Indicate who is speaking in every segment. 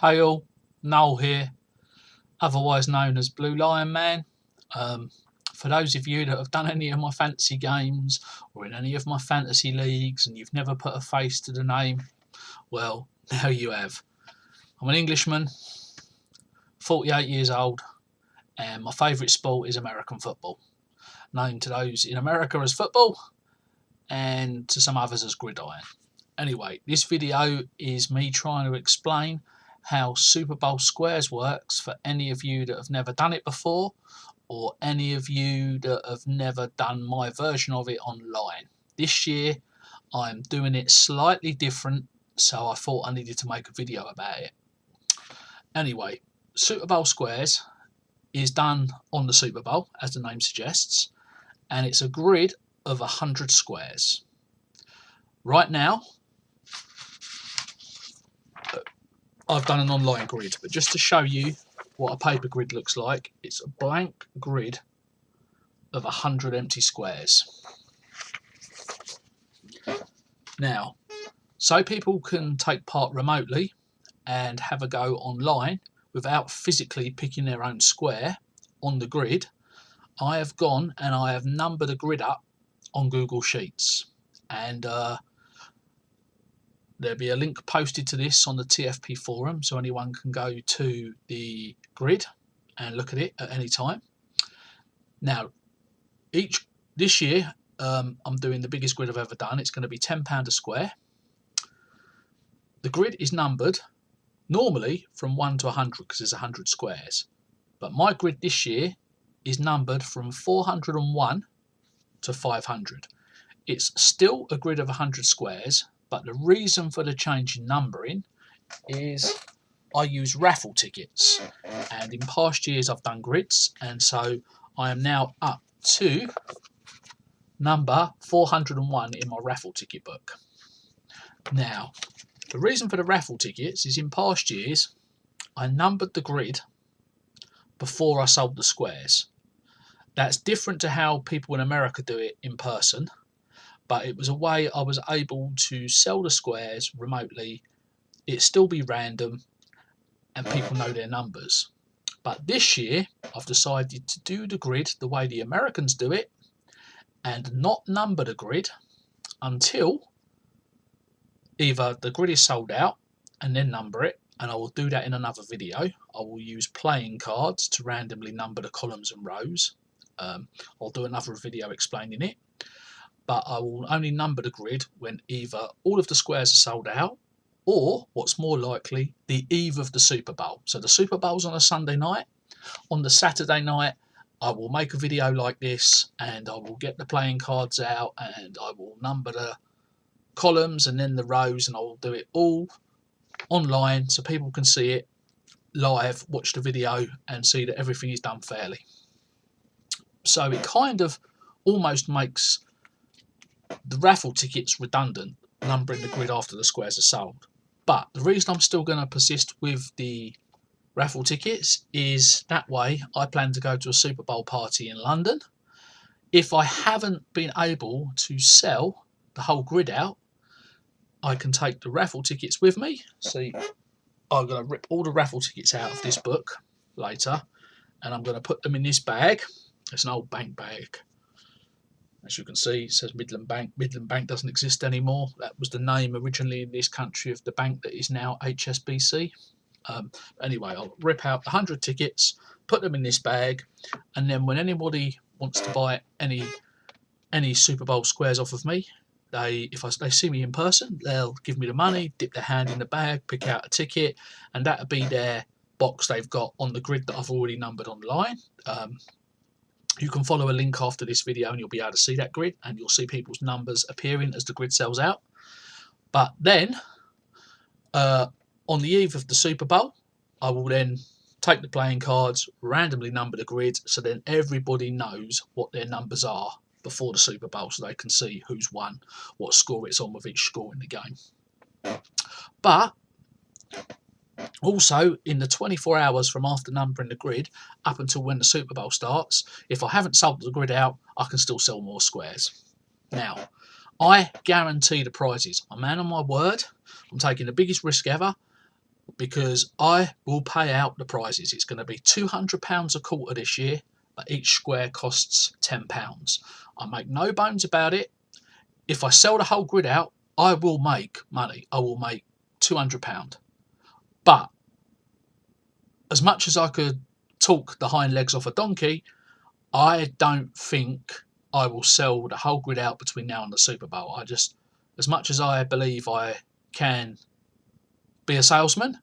Speaker 1: Hey all, Noel here, otherwise known as Blue Lion Man. For those of you that have done any of my fantasy games or in any of my fantasy leagues and you've never put a face to the name, well, now you have. I'm an Englishman, 48 years old, and my favourite sport is American football. Known to those in America as football and to some others as gridiron. Anyway, this video is me trying to explain how Super Bowl Squares works for any of you that have never done it before or any of you that have never done my version of it online. This year I'm doing it slightly different, so I thought I needed to make a video about it. Anyway, Super Bowl Squares is done on the Super Bowl, as the name suggests, and it's a grid of 100 squares. Right now I've done an online grid, but just to show you what a paper grid looks like, it's a blank grid of 100 empty squares. Now, so people can take part remotely and have a go online without physically picking their own square on the grid, I have gone and I have numbered a grid up on Google Sheets, and there'll be a link posted to this on the TFP forum, so anyone can go to the grid and look at it at any time. Now, this year, I'm doing the biggest grid I've ever done. It's going to be £10 a square. The grid is numbered normally from 1 to 100 because there's 100 squares. But my grid this year is numbered from 401 to 500. It's still a grid of 100 squares, but the reason for the change in numbering is I use raffle tickets, and in past years I've done grids, and so I am now up to number 401 in my raffle ticket book. Now, the reason for the raffle tickets is in past years I numbered the grid before I sold the squares. That's different to how people in America do it in person, but it was a way I was able to sell the squares remotely. It'd still be random and people know their numbers. But this year I've decided to do the grid the way the Americans do it and not number the grid until either the grid is sold out and then number it, and I will do that in another video. I will use playing cards to randomly number the columns and rows. I'll do another video explaining it. But I will only number the grid when either all of the squares are sold out or, what's more likely, the eve of the Super Bowl. So the Super Bowl's on a Sunday night. On the Saturday night, I will make a video like this and I will get the playing cards out and I will number the columns and then the rows, and I will do it all online so people can see it live, watch the video and see that everything is done fairly. So it kind of almost makes the raffle tickets redundant, numbering the grid after the squares are sold. But the reason I'm still going to persist with the raffle tickets is that way I plan to go to a Super Bowl party in London. If I haven't been able to sell the whole grid out, I can take the raffle tickets with me. See, I'm going to rip all the raffle tickets out of this book later and I'm going to put them in this bag. It's an old bank bag. As you can see, it says Midland Bank. Midland Bank doesn't exist anymore. That was the name originally in this country of the bank that is now HSBC. Anyway, I'll rip out 100 tickets, put them in this bag, and then when anybody wants to buy any Super Bowl squares off of me, if they see me in person, they'll give me the money, dip their hand in the bag, pick out a ticket, and that'll be their box they've got on the grid that I've already numbered online. You can follow a link after this video and you'll be able to see that grid and you'll see people's numbers appearing as the grid sells out. But then, on the eve of the Super Bowl, I will then take the playing cards, randomly number the grid, so then everybody knows what their numbers are before the Super Bowl so they can see who's won, what score it's on with each score in the game. But also, in the 24 hours from after numbering the grid up until when the Super Bowl starts, if I haven't sold the grid out, I can still sell more squares. Now, I guarantee the prizes. I'm a man on my word. I'm taking the biggest risk ever. because I will pay out the prizes. It's going to be £200 a quarter this year, but each square costs £10. I make no bones about it. If I sell the whole grid out, I will make money. I will make £200. But as much as I could talk the hind legs off a donkey, I don't think I will sell the whole grid out between now and the Super Bowl. As much as I believe I can be a salesman,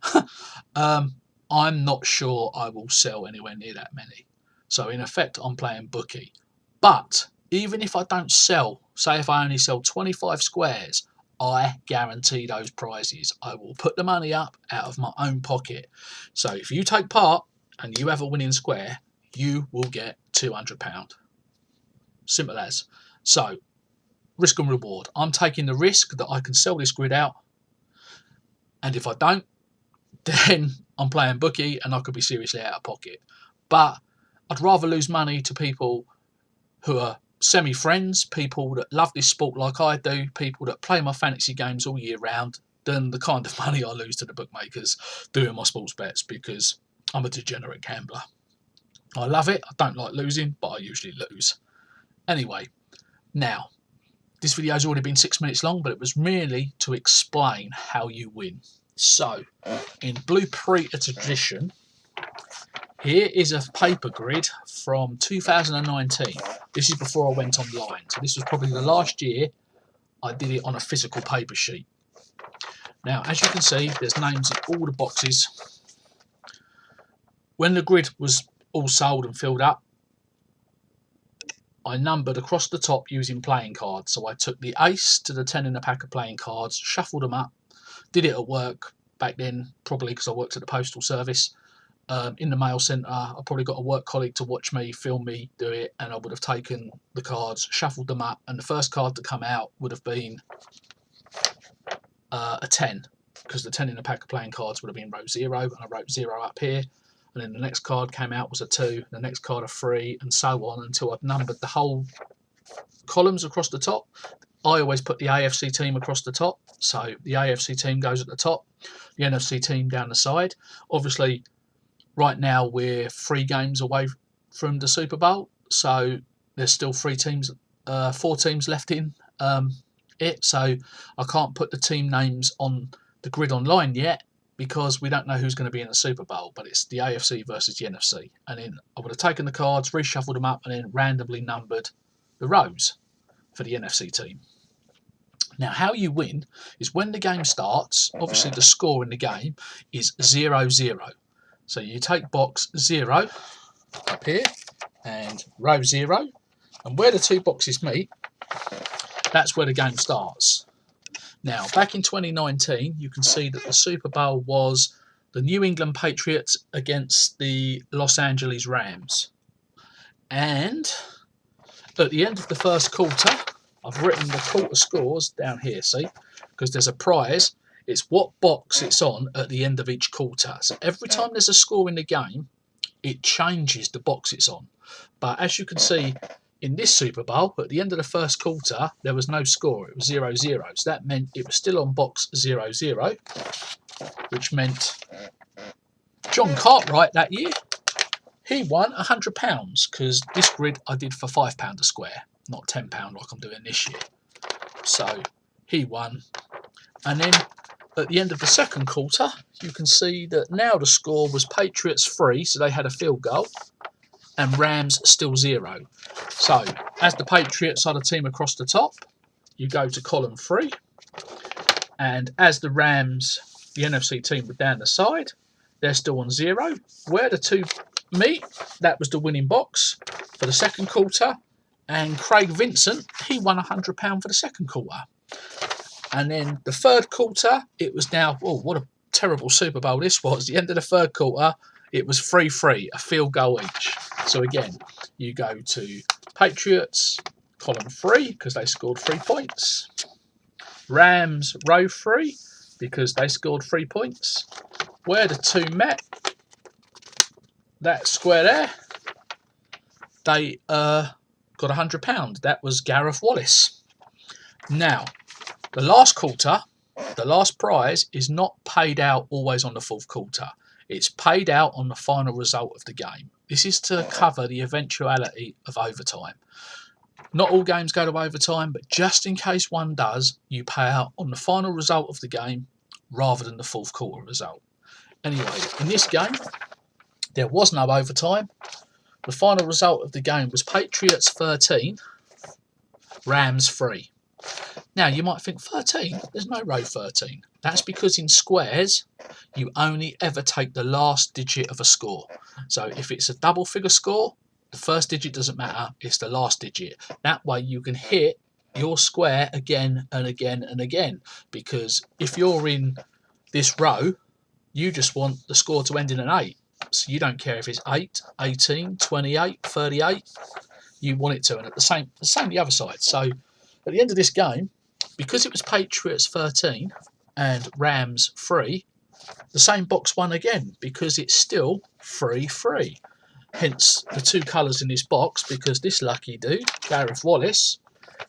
Speaker 1: I'm not sure I will sell anywhere near that many. So in effect, I'm playing bookie. But even if I don't sell, say if I only sell 25 squares, I guarantee those prizes. I will put the money up out of my own pocket. So if you take part and you have a winning square, you will get £200. Simple as. So risk and reward. I'm taking the risk that I can sell this grid out, and if I don't, then I'm playing bookie and I could be seriously out of pocket. But I'd rather lose money to people who are semi-friends, people that love this sport like I do, people that play my fantasy games all year round, than the kind of money I lose to the bookmakers doing my sports bets, because I'm a degenerate gambler. I love it. I don't like losing, but I usually lose. Anyway, now, this video has already been 6 minutes long, but it was merely to explain how you win. So, in Blueprint Edition, here is a paper grid from 2019. This is before I went online. So this was probably the last year I did it on a physical paper sheet. Now, as you can see, there's names in all the boxes. When the grid was all sold and filled up, I numbered across the top using playing cards. So I took the ace to the 10 in a pack of playing cards, shuffled them up, did it at work back then, probably because I worked at the postal service. In the mail centre, I probably got a work colleague to watch me, film me do it, and I would have taken the cards, shuffled them up, and the first card to come out would have been a 10, because the 10 in a pack of playing cards would have been row 0, and I wrote 0 up here, and then the next card came out was a 2, the next card a 3, and so on until I'd numbered the whole columns across the top. I always put the AFC team across the top, so the AFC team goes at the top, the NFC team down the side. Obviously, right now we're 3 games away from the Super Bowl, so there's still 4 teams left in it. So I can't put the team names on the grid online yet because we don't know who's going to be in the Super Bowl. But it's the AFC versus the NFC, and then I would have taken the cards, reshuffled them up, and then randomly numbered the rows for the NFC team. Now, how you win is when the game starts. Obviously, the score in the game is 0-0. So you take box 0 up here and row 0, and where the 2 boxes meet, that's where the game starts. Now, back in 2019, you can see that the Super Bowl was the New England Patriots against the Los Angeles Rams. And at the end of the first quarter, I've written the quarter scores down here, see, because there's a prize. It's what box it's on at the end of each quarter. So every time there's a score in the game, it changes the box it's on. But as you can see in this Super Bowl, at the end of the first quarter, there was no score. It was 0-0. So that meant it was still on box 0-0, which meant John Cartwright that year, he won £100 because this grid I did for £5 a square, not £10 like I'm doing this year. So he won. And then at the end of the second quarter, you can see that now the score was Patriots 3, so they had a field goal, and Rams still 0. So as the Patriots are the team across the top, you go to column 3, and as the Rams, the NFC team, were down the side, they're still on 0. Where the 2 meet, that was the winning box for the second quarter, and Craig Vincent, he won £100 for the second quarter. And then the third quarter, it was now, oh, what a terrible Super Bowl this was. The end of the third quarter, it was 3-3, a field goal each. So again, you go to Patriots, column 3, because they scored 3 points. Rams, row 3, because they scored 3 points. Where the 2 met, that square there, they got £100. That was Gareth Wallace. Now, the last quarter, the last prize is not paid out always on the fourth quarter. It's paid out on the final result of the game. This is to cover the eventuality of overtime. Not all games go to overtime, but just in case one does, you pay out on the final result of the game rather than the fourth quarter result. Anyway, in this game, there was no overtime. The final result of the game was Patriots 13, Rams 3. Now, you might think 13? There's no row 13. That's because in squares, you only ever take the last digit of a score. So if it's a double figure score, the first digit doesn't matter, it's the last digit. That way you can hit your square again and again and again. Because if you're in this row, you just want the score to end in an 8. So you don't care if it's 8, 18, 28, 38. You want it to, and at the same the other side. So at the end of this game, because it was Patriots 13 and Rams 3, the same box won again because it's still 3-3. Hence the two colours in this box, because this lucky dude, Gareth Wallace,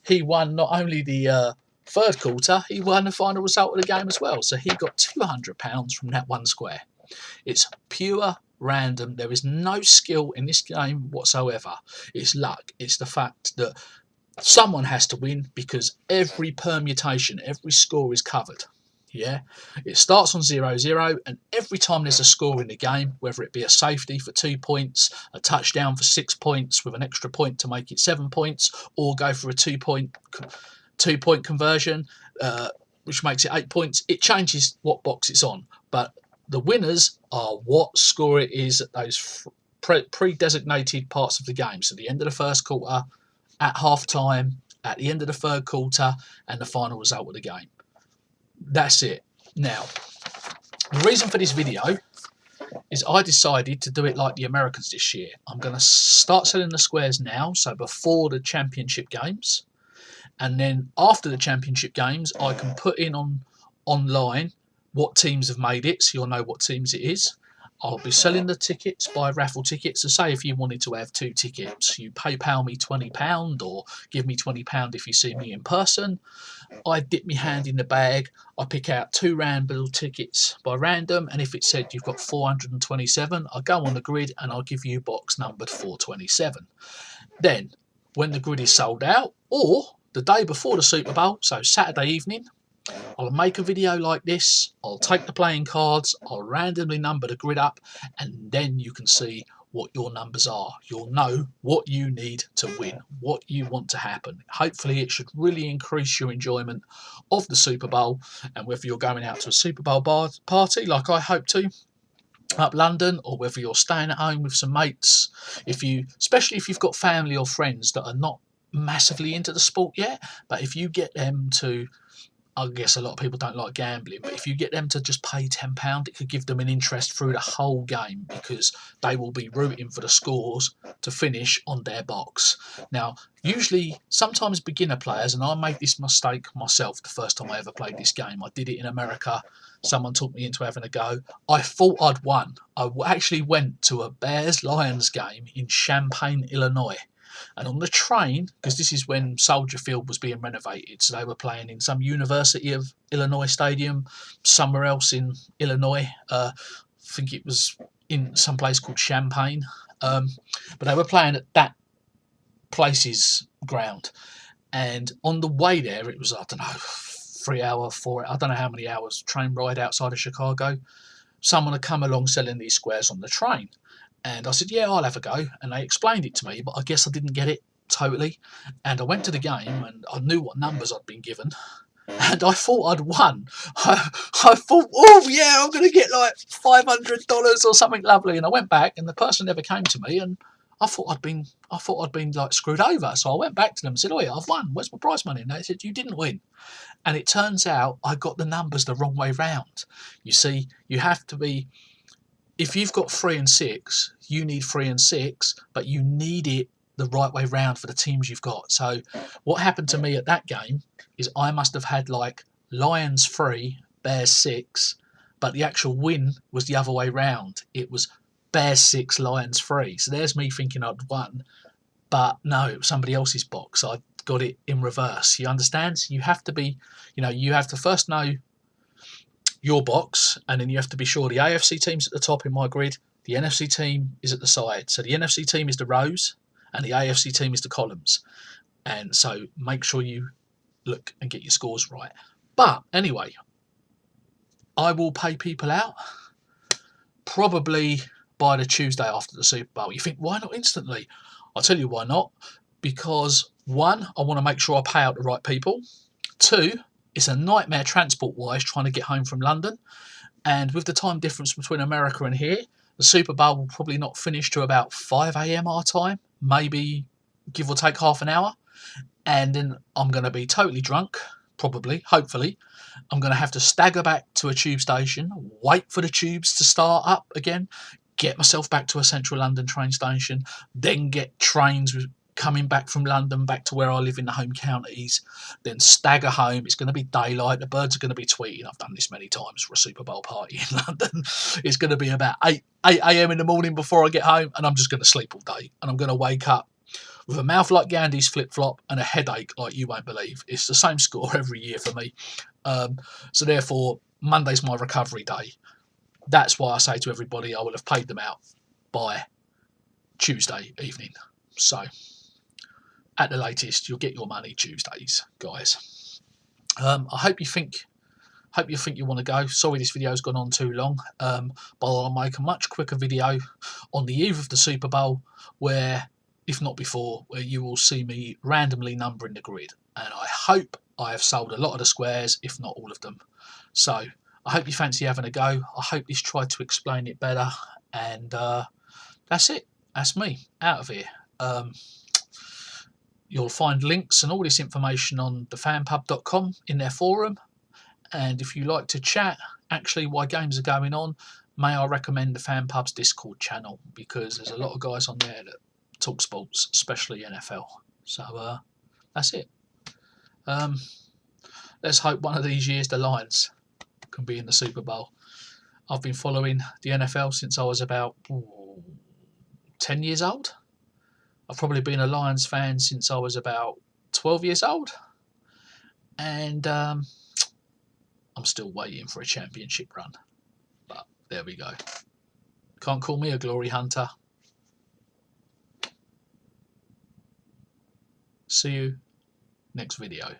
Speaker 1: he won not only the third quarter, he won the final result of the game as well. So he got £200 from that one square. It's pure random. There is no skill in this game whatsoever. It's luck. It's the fact that someone has to win because every permutation, every score is covered. Yeah, it starts on 0-0, and every time there's a score in the game, whether it be a safety for 2 points, a touchdown for 6 points with an extra point to make it 7 points, or go for a 2-point conversion, which makes it 8 points, it changes what box it's on. But the winners are what score it is at those pre-designated parts of the game. So the end of the first quarter, at half time, at the end of the third quarter, and the final result of the game. That's it. Now, the reason for this video is I decided to do it like the Americans this year. I'm going to start selling the squares now, so before the championship games. And then after the championship games, I can put in online what teams have made it, so you'll know what teams it is. I'll be selling the tickets by raffle tickets. So say if you wanted to have 2 tickets, you PayPal me £20 or give me £20 if you see me in person. I dip my hand in the bag. I pick out 2 random tickets by random. And if it said you've got 427, I go on the grid and I'll give you box numbered 427. Then when the grid is sold out, or the day before the Super Bowl, so Saturday evening, I'll make a video like this, I'll take the playing cards, I'll randomly number the grid up, and then you can see what your numbers are. You'll know what you need to win, what you want to happen. Hopefully it should really increase your enjoyment of the Super Bowl, and whether you're going out to a Super Bowl party like I hope to, up London, or whether you're staying at home with some mates, especially if you've got family or friends that are not massively into the sport yet, but if you get them to, I guess a lot of people don't like gambling, but if you get them to just pay £10, it could give them an interest through the whole game because they will be rooting for the scores to finish on their box. Now, sometimes beginner players, and I made this mistake myself the first time I ever played this game. I did it in America. Someone took me into having a go. I thought I'd won. I actually went to a Bears-Lions game in Champaign, Illinois. And on the train, because this is when Soldier Field was being renovated, so they were playing in some University of Illinois stadium, somewhere else in Illinois. I think it was in some place called Champaign. But they were playing at that place's ground. And on the way there, it was, I don't know, 3 hour, 4 hour, I don't know how many hours train ride outside of Chicago. Someone had come along selling these squares on the train. And I said, yeah, I'll have a go. And they explained it to me, but I guess I didn't get it totally. And I went to the game and I knew what numbers I'd been given. And I thought I'd won. I thought, oh, yeah, I'm going to get like $500 or something lovely. And I went back and the person never came to me. And I thought I'd been like screwed over. So I went back to them and said, oh, yeah, I've won. Where's my prize money? And they said, you didn't win. And it turns out I got the numbers the wrong way round. You see, you have to be... If you've got 3 and 6, you need 3 and 6, but you need it the right way round for the teams you've got. So what happened to me at that game is I must have had like Lions 3, Bears 6, but the actual win was the other way round. It was Bears 6, Lions 3. So there's me thinking I'd won, but no, it was somebody else's box. I got it in reverse. You understand? So you have to be, you have to first know your box, and then you have to be sure the AFC team's at the top in my grid, the NFC team is at the side. So the NFC team is the rows, and the AFC team is the columns. And so make sure you look and get your scores right. But anyway, I will pay people out probably by the Tuesday after the Super Bowl. You think, why not instantly? I'll tell you why not. Because one, I want to make sure I pay out the right people. Two, it's a nightmare transport-wise trying to get home from London. And with the time difference between America and here, the Super Bowl will probably not finish to about 5 a.m. our time, maybe give or take half an hour. And then I'm going to be totally drunk, probably, hopefully. I'm going to have to stagger back to a tube station, wait for the tubes to start up again, get myself back to a central London train station, then get trains coming back from London back to where I live in the home counties, then stagger home. It's going to be daylight. The birds are going to be tweeting. I've done this many times for a Super Bowl party in London. It's going to be about 8 a.m. in the morning before I get home, and I'm just going to sleep all day. And I'm going to wake up with a mouth like Gandhi's flip-flop and a headache like you won't believe. It's the same score every year for me. So therefore, Monday's my recovery day. That's why I say to everybody I will have paid them out by Tuesday evening. So at the latest, you'll get your money Tuesdays, guys. I hope you think you want to go. Sorry this video's gone on too long, but I'll make a much quicker video on the eve of the Super Bowl where, if not before, where you will see me randomly numbering the grid. And I hope I have sold a lot of the squares, if not all of them. So I hope you fancy having a go. I hope this tried to explain it better. And that's it. That's me out of here. You'll find links and all this information on thefanpub.com in their forum. And if you like to chat actually while games are going on, may I recommend the Fan Pub's Discord channel, because there's a lot of guys on there that talk sports, especially NFL. So that's it. Let's hope one of these years the Lions can be in the Super Bowl. I've been following the NFL since I was about 10 years old. I've probably been a Lions fan since I was about 12 years old. And I'm still waiting for a championship run. But there we go. Can't call me a glory hunter. See you next video.